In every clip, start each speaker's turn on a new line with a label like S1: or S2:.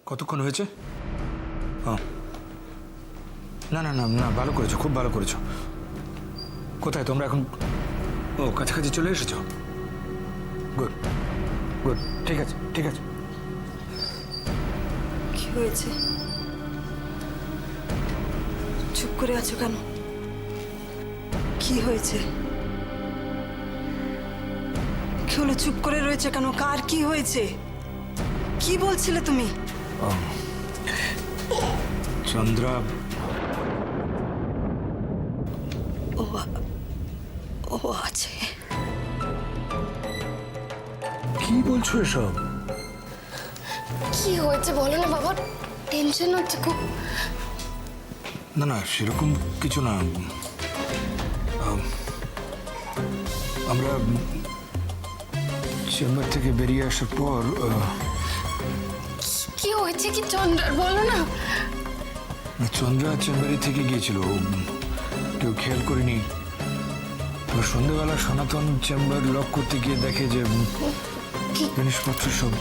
S1: কতক্ষণ হয়েছে? না না না না, ভালো করেছো, খুব ভালো করেছো। কোথায় তোমরা এখন? ও, কাছাকাছি চলে এসেছো। গুড গুড, ঠিক আছে ঠিক আছে।
S2: কি হয়েছে? চুপ করে আছো কেন? কি হয়েছে? কি হলো? চুপ করে রয়েছে কেন? কার কি হয়েছে? কি বলছিলে তুমি?
S1: চন্দ্রা।
S2: ও আছে।
S1: কি বলছো এসব?
S3: কি হয়েছে বলো না বাবা, টেনশন হচ্ছে খুব।
S1: না না, সেরকম কিছু না। আমরা চেম্বার থেকে বেরিয়ে আসার পর
S3: কি হয়েছে কি চন্দ্রার বলো না।
S1: চন্দ্রা চেম্বারে থেকে গিয়েছিল, কেউ খেয়াল করিনি। তো সন্ধ্যেবেলা সনাতন চেম্বার লক করতে গিয়ে দেখে যে জিনিসপত্র সব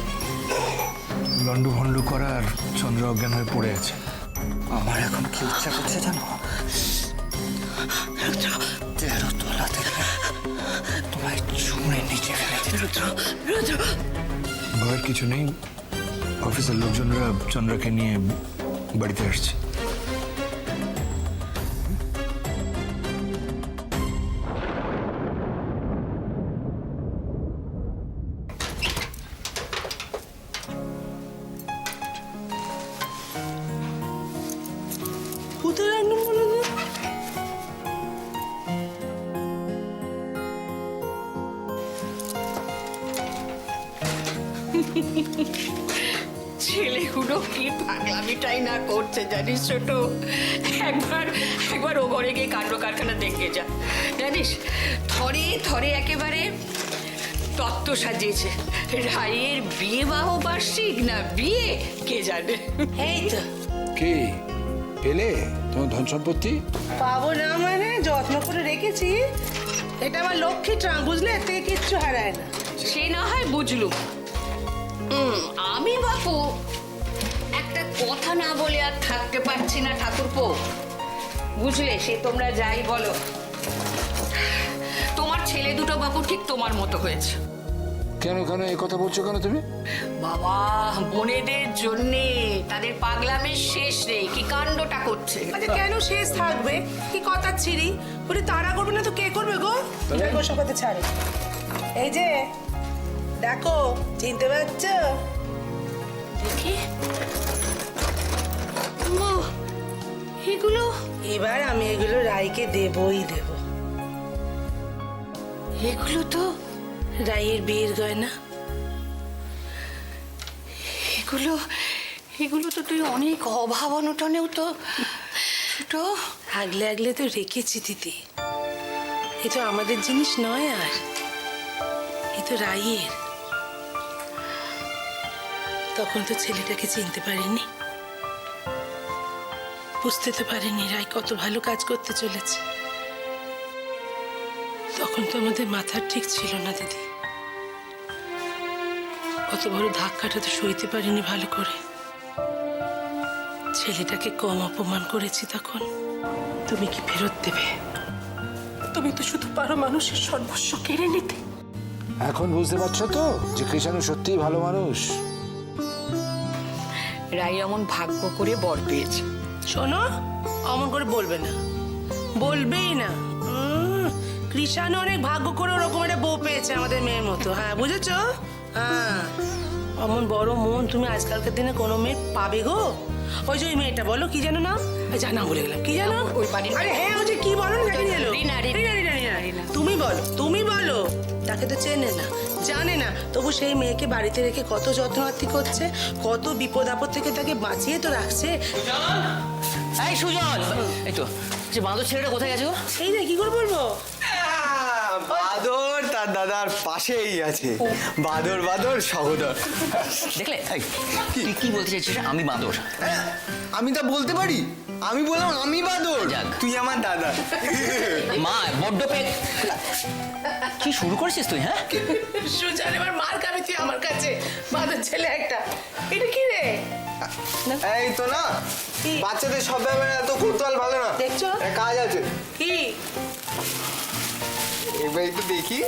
S1: লন্ডু ভন্ডু করা, আর চন্দ্র অজ্ঞান হয়ে পড়ে আছে।
S4: আমার এখন কি ইচ্ছা করছে জানো? 13 তলা থেকে তোমায় ছুঁড়ে নিচে ফেলে দিতে।
S1: ভয়ের কিছু নেই, অফিসের লোকজনরা চন্দ্রাকে নিয়ে বাড়িতে আসছে।
S5: কোথায় রাখলাম বলো না?
S6: ছেলেগুলো কি পাগলামিটাই না করছে জানিস ছোট। একবার একবার ও ঘরে গিয়ে কাণ্ড কারখানা দেখে যা। জানিস, থরে থরে একেবারে তত্ত্ব সাজিয়েছে। রায়ের বিয়ে বাহ বার্ষিক না বিয়ে কে জানে।
S5: এই তো
S7: কি পেলে তোমার ধন সম্পত্তি?
S5: পাবো না মানে যত্ন করে রেখেছি। এটা আমার লক্ষ্মী ট্রাঙ্ক, বুঝলে? এর থেকে কিচ্ছু হারায় না।
S6: সে না হয় বুঝলুম। আমি বাপু একটা কথা না বলে আর থাকতে পারছি না ঠাকুরপো, বুঝলে? সে তোমরা যাই বলো, তোমার ছেলে দুটো বাপু ঠিক তোমার মতো হয়েছে।
S7: কেন কেন এই কথা বলছো কেন তুমি?
S6: বাবা, বোনেদের জন্যে তাদের পাগলামের শেষ নেই, কি কাণ্ডটা করছে।
S5: আচ্ছা, কেন শেষ থাকবে? কি কথা ছিড়ি বলে তারা করবে না তো কে করবে গো? দেখো সব কথা ছাড়ো। এই যে দেখো, চিনতে পারছো?
S6: দেখি মা, এগুলো
S5: এবার আমি এগুলো রাইকে দেবই দেব।
S6: এগুলো তো
S5: রাইয়ের বিয়ের গয়না।
S6: এগুলো এগুলো তো তুই অনেক অভাব অনটনেও তো ছোট
S5: আগলে আগলে তো রেখেছি দিদি। এ তো আমাদের জিনিস নয়, আর এ তো রাইয়ের। তখন তো ছেলেটাকে চিনতে পারিনি, বুঝতে তো পারিনি রাই কত ভালো কাজ করতে চলেছে। তখন তো আমাদের মাথার ঠিক ছিল না দিদি। কত বড় ধাক্কাটা তো সইতে পারিনি ভালো করে। ছেলেটাকে কম অপমান করেছি তখন। তুমি কি ফেরত দেবে? তুমি তো শুধু পারো মানুষের সর্বস্ব কেড়ে নিতে।
S7: এখন বুঝতে পারছো তো যে কৃষাণু সত্যিই ভালো মানুষ?
S6: রাই এমন ভাগ্য করে বর পেয়েছে।
S5: শোনো, অমন করে বলবে না, বলবেই না। কৃষাণু অনেক ভাগ্য করে ওরকম একটা বউ পেয়েছে আমাদের মেয়ের মতো। হ্যাঁ, বুঝেছো? হ্যাঁ, অমন বড় মন তুমি আজকালকার দিনে কোনো মেয়ে পাবে গো? ওই যে ওই মেয়েটা, বলো কি জানো না? জানা বলে গেলাম, কি জানো?
S6: ওই বাড়ির
S5: আরে হ্যাঁ, ওই যে কি বলো না, জানি এলো।
S6: রিনা, রিনা,
S5: রিনা। তুমি বলো, তুমি বলো। তাকে তো চেনে না, জানে না, তবু সেই মেয়েকে বাড়িতে রেখে কত যত্নআত্তি করছে, কত বিপদ আপদ থেকে তাকে বাঁচিয়ে তো রাখছে।
S4: এই সুজন, এই তো যে বাঁদর ছেলেটা কোথায় গেছে গো?
S5: এই রে, কি করে বলবো?
S8: বাদর তার দাদার পাশেই আছে। বাদর বাদর সহোদর।
S4: দেখলে তুই কি বলতে চাইছিস? আমি বাঁদর?
S8: আমি তা বলতে পারি? আমি বললাম আমি বাদর,
S4: যাক।
S8: তুই আমার দাদা।
S4: মা বড্ড পেট। কি শুরু করেছিস তুই? হ্যাঁ,
S5: সুজান এবার মার খাবি তুই আমার কাছে, বাঁদর ছেলে একটা। এটা কি রে?
S8: এই তো না বাচ্চাদের সব ব্যাপারে এত কৌতূহল ভালো না।
S5: দেখছো?
S8: একটা কাজ আছে,
S5: কি
S8: এবার একটু দেখি।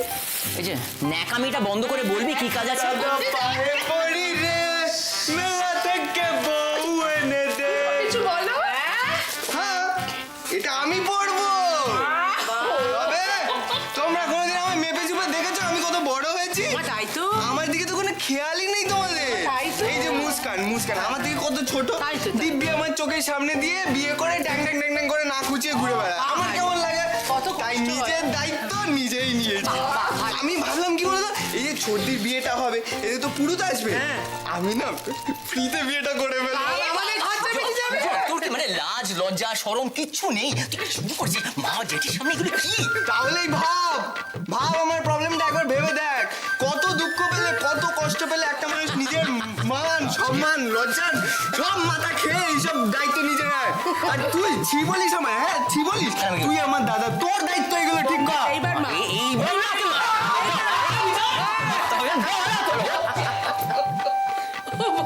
S4: এই যে ন্যাকামিটা বন্ধ করে বলবি কি কাজ আছে?
S8: দাদা পায়ে পড়ি রে, মেলা থেকে বউ এনে দে।
S5: কিছু বলো
S8: হ্যাঁ, এটা আমি পড়বো। তবে তোমরা কোনোদিন আমার মেপে চুপে দেখেছো আমি কত বড় হয়েছি?
S5: তাই তো
S8: আমার দিকে তো কোনো খেয়ালই নেই তোমাদের।
S5: তাই তো।
S8: এই যে মুস্কান আমার দিকে কত ছোট,
S5: তাই তো, তাই।
S8: দিব্যি আমার চোখের সামনে দিয়ে বিয়ে করে ড্যাং ড্যাং ড্যাং ড্যাং করে না খুঁচিয়ে ঘুরে বেড়ায়। আমার কেমন লাগে?
S5: কত কষ্ট
S8: তাই
S5: হয়।
S8: নিজের দায়িত্ব নিজেই নিয়েছি। আমি ভাবলাম কি বলতো, এই যে ছোটদির বিয়েটা হবে এতে তো পুরুত আসবে, আমি না ফ্রিতে বিয়েটা করে ফেলবো।
S5: আমাদের খরচা বেঁচে যাবে।
S4: তোর কি মানে লাজ লজ্জা শরম কিচ্ছু নেই? তুই কি শুরু করছিস মা জেঠির সামনে এগুলো কি?
S8: তাহলেই ভাব আমার প্রবলেমটা একবার ভেবে দেখ। কত দুঃখ পেলে কত কষ্ট পেলে একটা মানুষ নিজের মান সম্মান লজ্জার সব মাথা খেয়ে এইসব দায়িত্ব নিজে নেয়। আর তুই ছি বলিস আমায়? হ্যাঁ ছি বলিস? তুই আমার দাদা, তোর দায়িত্ব এগুলো ঠিক কর।
S5: এইবার মা
S4: এইবার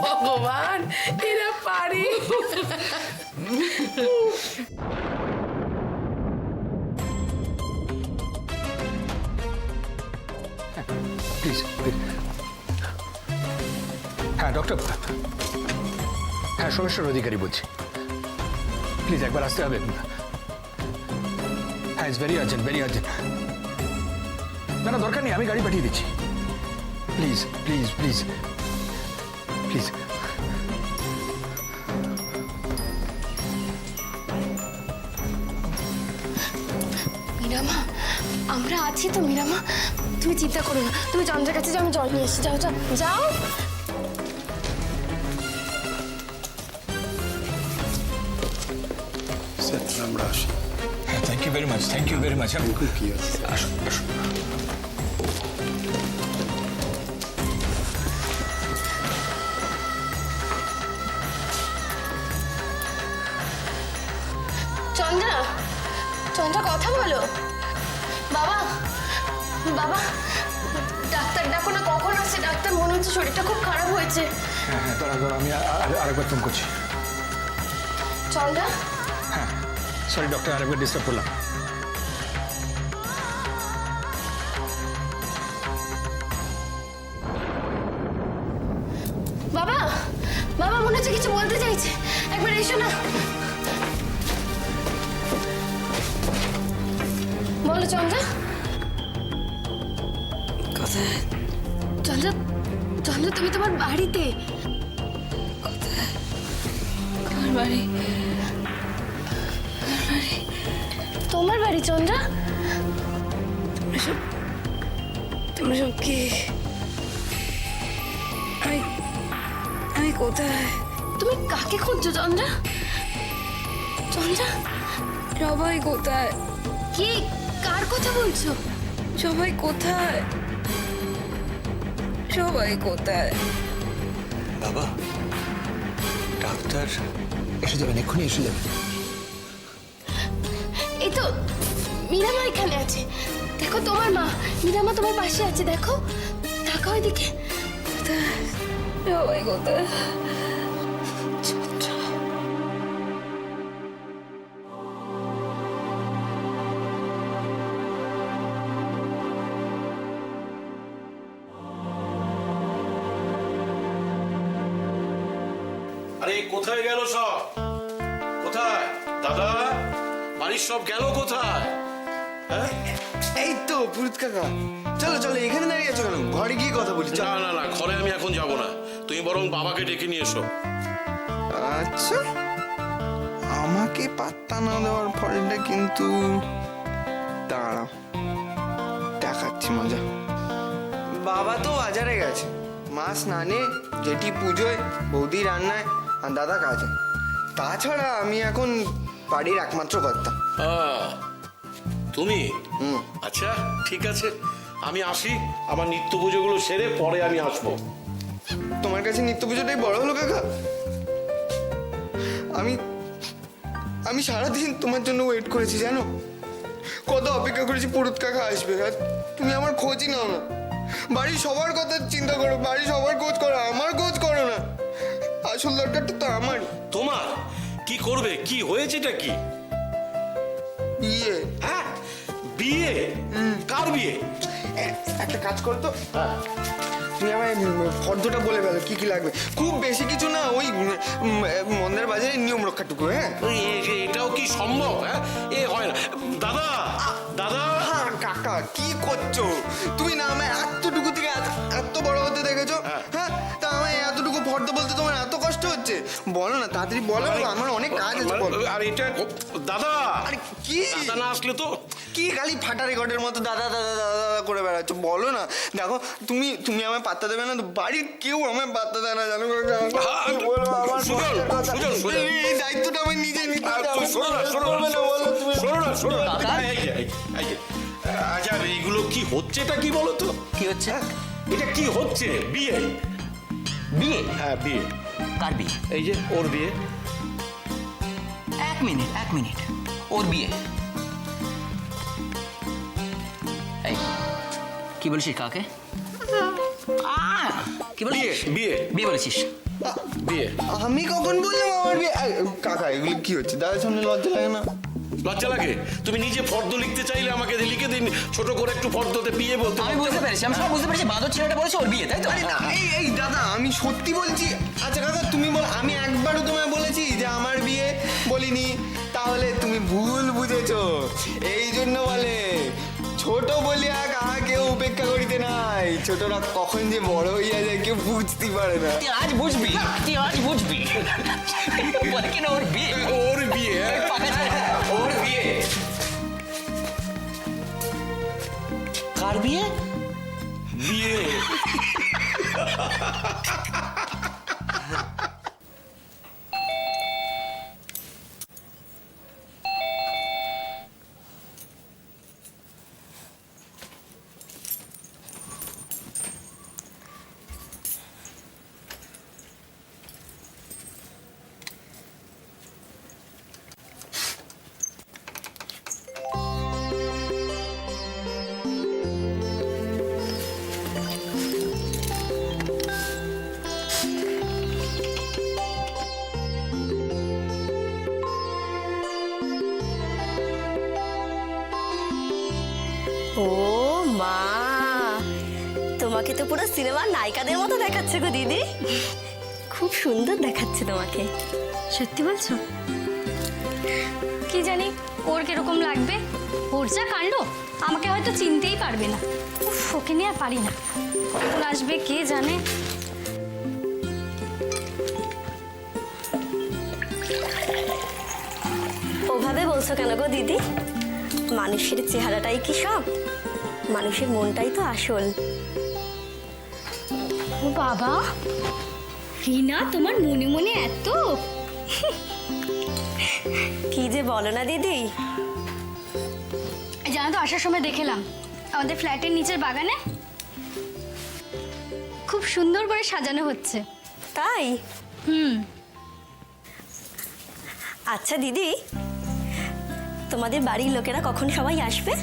S5: ভগবান এরা পারি
S1: প্লিজ হ্যাঁ ডক্টর, হ্যাঁ সোমেশ্বর অধিকারী বলছি। প্লিজ একবার আসতে হবে। হ্যাঁ it's very urgent, very urgent. না না দরকার নেই, আমি গাড়ি পাঠিয়ে দিচ্ছি। Please please please please.
S3: মীরামা, আমরা আছি তো মীরামা, তুমি চিন্তা করো না। তুমি চন্দ্রের কাছে যাও, আমি জল নিয়ে এসেছি। যাও যাও যাও।
S1: আমরা আসি। হ্যাঁ thank you very much, thank you very much. কি আছে, আসুন আসুন।
S3: চন্দ্রা, চন্দ্রা কথা বলো। বাবা, বাবা, ডাক্তার ডাকো না। কখন আসছে ডাক্তার? মনে হচ্ছে শরীরটা খুব খারাপ হয়েছে।
S1: হ্যাঁ হ্যাঁ দাঁড়া দাঁড়া, আমি আরেকবার ফোন করছি।
S3: চন্দ্রা,
S1: হ্যাঁ সরি ডক্টর, আরেকবার ডিস্টার্ব করলাম।
S3: বাবা, বাবা মনে হচ্ছে কিছু বলতে চাইছে। একবার এসো না। বলো চন্দ্রা।
S2: কোথায়?
S3: চন্দ্রা, চন্দ্রা তুমি তোমার বাড়িতে।
S2: আমার বাড়ি?
S3: তোমার বাড়ি চন্দ্রা?
S2: তুমি সব কি? আমি কোথায়?
S3: তুমি কাকে খুঁজছো চন্দ্রা? চন্দ্রা,
S2: সবাই কোথায়?
S3: কি কার কথা বলছো?
S2: সবাই কোথায়? সবাই কোথায়?
S1: বাবা, ডাক্তার এসে যাবেন, এক্ষুনি এসে যাবেন।
S3: এই তো মীরামা এখানে আছে। দেখো তোমার মা মীরামা তোমার পাশে আছে। দেখো, তাকাও এদিকে।
S2: কোথায়? সবাই কোথায়?
S9: আরে কোথায় গেল সব? কোথায় দাদা? বাড়ির সব গেল কোথায়? হ্যাঁ
S8: এই তো পুরুত কাকা, চলো চলো, এখানে দাঁড়িয়ে আছো কেন? ঘরে গিয়ে কথা বলি।
S9: না না না, ঘরে আমি এখন যাব না, তুমি বরং বাবাকে ডেকে নিয়ে এসো।
S8: আচ্ছা, আমাকে পাত্তা না দেওয়ার ফলটা কিন্তু দাঁড়াও, দেখাচ্ছি মজা। বাবা তো বাজারে গেছে, মা স্নানে, জেঠি পুজোয়, বৌদি রান্নায়, আর দাদা কাজে। তাছাড়া আমি এখন বাড়ির একমাত্র কর্তা।
S9: তুমি? আচ্ছা ঠিক আছে, আমি আসি, আমার নিত্য পুজোগুলো সেরে পরে আমি আসবো।
S8: তোমার কাছে নিত্য পুজোটাই বড় হলো কাকা? আমি সারাদিন তোমার জন্য ওয়েট করেছি জানো, কত অপেক্ষা করেছি পুরুত কাকা আসবে, আর তুমি আমার খোঁজই নাও না। বাড়ির সবার কথা চিন্তা করো, বাড়ির সবার খোঁজ করো, আমার খোঁজ করো না। আসল দরকারটা তো আমারই।
S9: তোমার কি করবে? কি হয়েছেটা কি?
S8: বিয়ে।
S9: হ্যাঁ, বিয়ে? কার বিয়ে?
S8: একটা কাজ করো তো, তুমি আমায় ফর্দটা বলে ফেলো কি কি লাগবে। খুব বেশি কিছু না, ওই মন্দির বাজারের নিয়ম রক্ষাটুকু। হ্যাঁ
S9: এটাও কি সম্ভব? হ্যাঁ, এ হয় না। দাদা, দাদা।
S8: হ্যাঁ কাকা, কি করছো তুমি? না আমায় এতটুকু থেকে এত বড় হতে দেখেছো। হ্যাঁ, তা আমায় এতটুকু ফর্দ বলতে তোমার এত কষ্ট হচ্ছে? বলো না, তাড়াতাড়ি বলো, আমার অনেক কাজ আছে। বলো।
S9: আর এটা দাদা,
S8: আরে কি
S9: দাদা না আসলে তো
S8: কি খালি ফাটা রেকর্ডের মতো দাদা দাদা দাদা দাদা করে বেড়াচ্ছ? বলো না। দেখো তুমি তুমি আমায় পাত্তা দেবে না তো, বাড়ির কেউ আমায় পাত্তা দেয় না, জানো? এই দায়িত্বটা আমি নিজে নিতে হবে।
S9: শোনো না, শোনো না, শোনো না, শোনো না। আচ্ছা, এইগুলো কি হচ্ছে? এটা কি বলো তো?
S4: কি হচ্ছে?
S9: এটা কি হচ্ছে? বিয়ে?
S4: বিয়ে?
S9: হ্যাঁ, বিয়ে।
S4: কার বিয়ে?
S9: এই যে ওর বিয়ে।
S4: এক মিনিট, ওর বিয়ে? এই, কি বলছিস কাকে? কি বলছিস?
S9: বিয়ে।
S4: বিয়ে বলেছিস?
S9: বিয়ে।
S8: আমি কখন বললাম আমার বিয়ে? কাকা, এগুলো কি হচ্ছে? দাদার সামনে লজ্জা লাগে না?
S9: লজ্জা লাগে? তুমি নিজে ফর্দ লিখতে চাইলে আমাকে লিখে দিন, ছোট করে একটু ফর্দতে বিয়ে বলতে।
S4: আমি বুঝতে পেরেছি, আমি সব বুঝতে পেরেছি। বাঁদর ছেলেটা বলেছে ওর বিয়ে, তাই তো?
S8: আরে না, এই দাদা, আমি সত্যি বলছি। আচ্ছা কাকা, তুমি বল, আমি একবারও তোমায় বলেছি যে আমার বিয়ে? বলিনি। তাহলে তুমি ভুল বুঝেছো। এই জন্য বলে ছোট বলিয়া কাহাকেও উপেক্ষা করিতে নাই। ছোটরা কখন যে বড় হইয়া যায় কেউ বুঝতে পারে না।
S4: তুই আজ বুঝবি। বলে কিনা ওর বিয়ে।
S9: ওর বিয়ে?
S4: পাকা ছেলে, ওর বিয়ে। কার বিয়ে?
S9: বিয়ে।
S10: ও মা, তোমাকে তো পুরো সিনেমার নায়িকাদের মতো দেখাচ্ছে গো দিদি। খুব সুন্দর দেখাচ্ছে তোমাকে।
S3: সত্যি বলছো? কি জানি ওর কিরকম লাগবে। ওর যা কাণ্ড, আমাকে হয়তো চিনতেই পারবে না। উফ, ওকে নিয়ে আর পারি না। কখন আসবে কে জানে।
S10: ওভাবে বলছো কেন গো দিদি? মানুষের চেহারাটাই কি সব? মানুষের মনটাই তো আসল।
S3: ও বাবা, রিনা তোমার মনে মনে এত।
S10: কি যে বলো না দিদি।
S3: জানো তো, আসার সময় দেখলাম আমাদের ফ্ল্যাটের নিচের বাগানে খুব সুন্দর করে সাজানো হচ্ছে।
S10: তাই?
S3: হুম।
S10: আচ্ছা দিদি, তোমাদের বাড়ির লোকেরা কখন সবাই আসবে?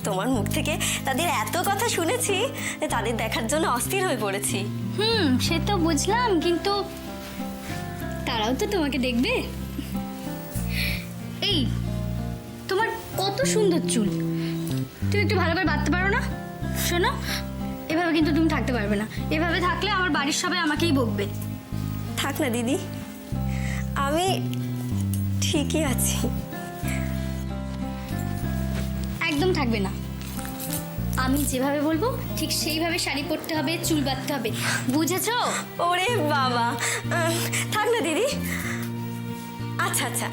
S10: তোমার মুখ থেকে তাদের এত কথা শুনেছি যে তাদের দেখার জন্য অস্থির হয়ে পড়েছি।
S3: হুম, সে তো বুঝলাম, কিন্তু তারাও তো তোমাকে দেখবে। এই, তোমার কত সুন্দর চুল, তুমি একটু ভালো করে বাঁধতে পারো না? শোনো, এভাবে কিন্তু তুমি থাকতে পারবে না। এভাবে থাকলে আমার বাড়ির সবাই আমাকেই বকবে।
S10: থাক না দিদি, আমি ঠিকই আছি।
S3: একদম থাকবে না। আমি যেভাবে বলবো ঠিক সেইভাবে শাড়ি পরতে হবে, চুল বাঁধতে হবে, বুঝেছো?
S10: ওরে বাবা, থাক না দিদি। আচ্ছা আচ্ছা,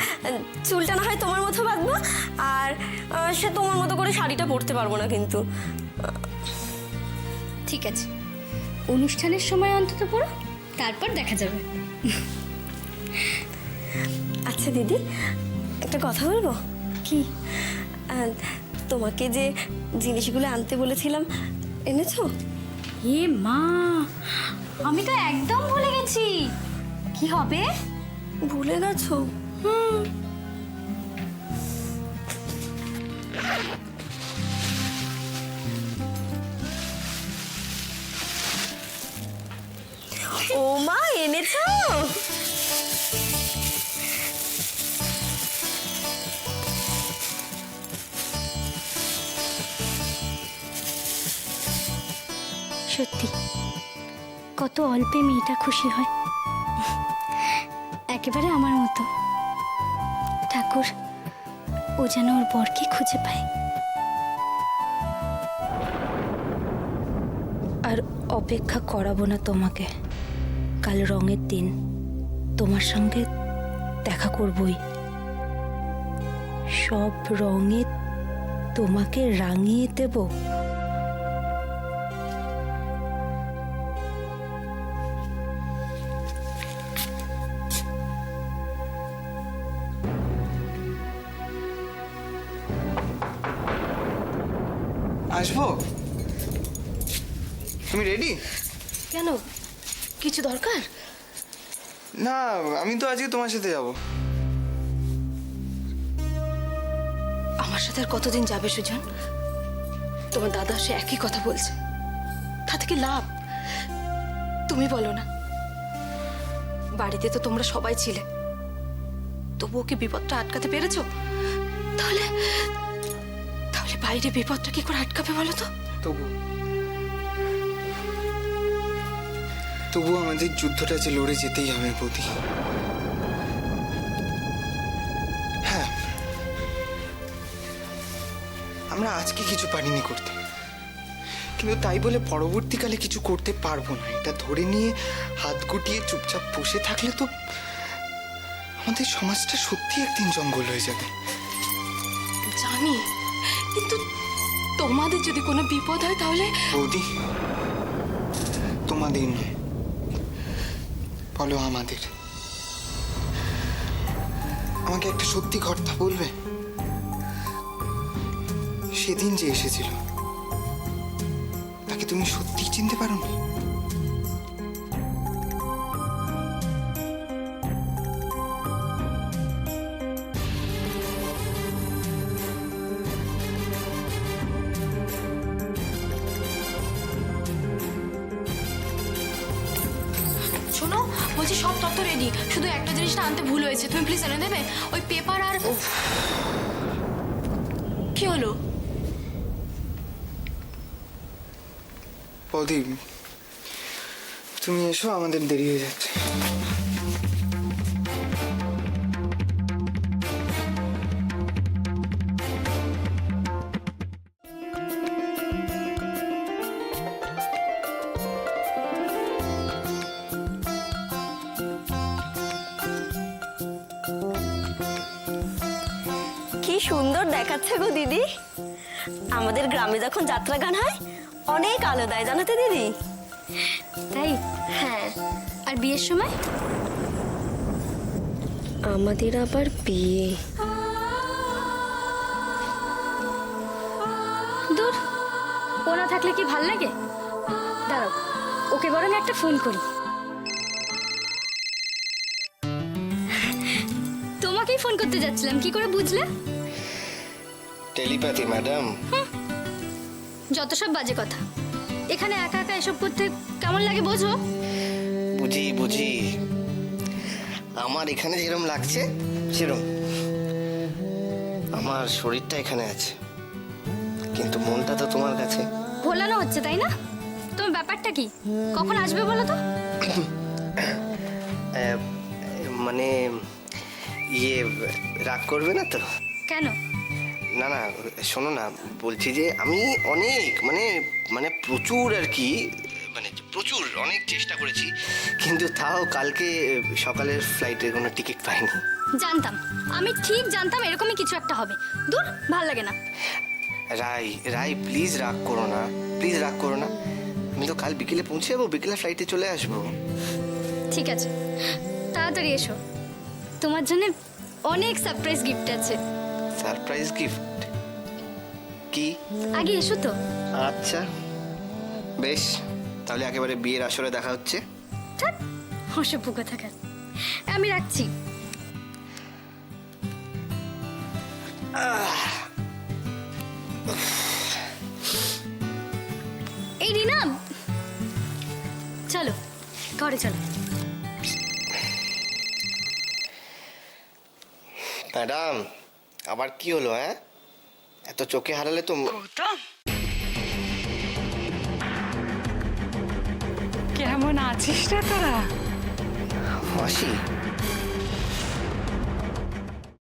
S10: চুলটা না হয় তোমার মতো বাঁধবো, আর সে তোমার মতো করে শাড়িটা পরতে পারবো না কিন্তু।
S3: ঠিক আছে, অনুষ্ঠানের সময় অন্তত পড়ো, তারপর দেখা যাবে।
S10: আচ্ছা দিদি, একটা কথা বলবো কি? তোমাকে যে জিনিসগুলো আনতে বলেছিলাম এনেছো?
S3: এ মা, আমি তো একদম ভুলে গেছি। কি হবে?
S10: ভুলে গেছো? ও মা, এনেছো?
S11: সত্যি কত অল্পে মেয়েটা খুশি হয়, একেবারে আমার মতো। ঠাকুর ও যেন ওর বরকে খুঁজে পায়। আর অপেক্ষা করাবো না তোমাকে, কাল রঙের দিন তোমার সঙ্গে দেখা করবই। সব রঙে তোমাকে রাঙিয়ে দেব।
S8: আসবো? তুমি রেডি?
S3: কেন, কিছু দরকার?
S8: না, আমি তো আজকে তোমার সাথে যাব।
S3: আমার সাথে আর কতদিন যাবে সুজন? তোমার দাদা সে একই কথা বলছে, তাতে কি লাভ? তুমি বলো না, বাড়িতে তো তোমরা সবাই ছিলে, তবুও কি বিপদটা আটকাতে পেরেছো? তাহলে তাহলে বাইরে বিপদটা কি করে আটকাবে বলো তো?
S8: তবু আমাদের যুদ্ধটা যে লড়ে যেতেই হবে বৌদি। হ্যাঁ, আমরা আজকে কিছু পারিনি করতে, কিন্তু তাই বলে পরবর্তীকালে কিছু করতে পারবো না এটা ধরে নিয়ে হাত গুটিয়ে চুপচাপ বসে থাকলে তো আমাদের সমাজটা সত্যি একদিন জঙ্গল হয়ে যাবে।
S3: জানি, কিন্তু তোমাদের যদি কোনো বিপদ হয় তাহলে?
S8: বৌদি, তোমাদের নয়, বলো আমাদের। আমাকে একটা সত্যি কথা বলবে? সেদিন যে এসেছিল তাকে তুমি সত্যি চিনতে পারোনি?
S11: শোনো, বলছি সব তথ্য রেডি, শুধু একটা জিনিসটা আনতে ভুল হয়েছে, তুমি প্লিজ এনে দেবে? ওই পেপার আর কি হলো?
S8: বৌদি, তুমি এসো, আমাদের দেরি হয়ে যাচ্ছে।
S10: কি সুন্দর দেখাচ্ছে গো দিদি। আমাদের গ্রামে যখন যাত্রা গান হয় অনেক আলো দেয়, জানো তো দিদি?
S11: তাই?
S10: হ্যাঁ।
S11: আর বিয়ের সময়?
S10: আমাদের আবার বিয়ে?
S11: দূর, ও না থাকলে কি ভাল লাগে? দাঁড়াও, ওকে বরং একটা ফোন করি। তোমাকেই ফোন করতে যাচ্ছিলাম, কি করে বুঝলে?
S8: Telepathy madam.
S11: যত সব বাজে কথা, এখানে একা একা এসব করতে কেমন লাগে বোঝো?
S4: বুঝি বুঝি, আমার এখানে যেরকম লাগছে সেরকম। আমার শরীরটা এখানে আছে, কিন্তু মনটা তো তোমার কাছে।
S11: ভোলানো হচ্ছে তাই না? তোমার ব্যাপারটা কি? কখন আসবে বলো তো?
S4: মানে ইয়ে, রাগ করবে না তো?
S11: কেন?
S4: না না, শোনো না, বলছি যে আমি অনেক মানে মানে প্রচুর আর কি, মানে প্রচুর অনেক চেষ্টা করেছি, কিন্তু তাও কালকে সকালের ফ্লাইটের কোনো টিকিট পাইনি।
S11: জানতাম, আমি ঠিক জানতাম এরকমই কিছু একটা হবে। দূর, ভাল লাগে না।
S4: রাই রাই, প্লিজ রাগ করো না, প্লিজ রাগ করো না। আমি তো কাল বিকেলে পৌঁছে যাবো, বিকেলে ফ্লাইটে চলে আসবো।
S11: ঠিক আছে, তাড়াতাড়ি এসো, তোমার জন্য অনেক সারপ্রাইজ গিফট আছে।
S4: Surprise gift? কি?
S11: আগে এসো তো।
S4: আচ্ছা বেশ, তাহলে একেবারে বিয়ের আসরে দেখা হচ্ছে।
S11: থাক, অসভ্য কোথাকার। আমি রাখছি। এই রিনা, চলো ঘরে চলো।
S4: ম্যাডাম আবার কি হলো? হ্যাঁ, এত চোখে হারালে তো।
S2: গৌতম, কেমন আছিস রে তোরা?
S4: মাসি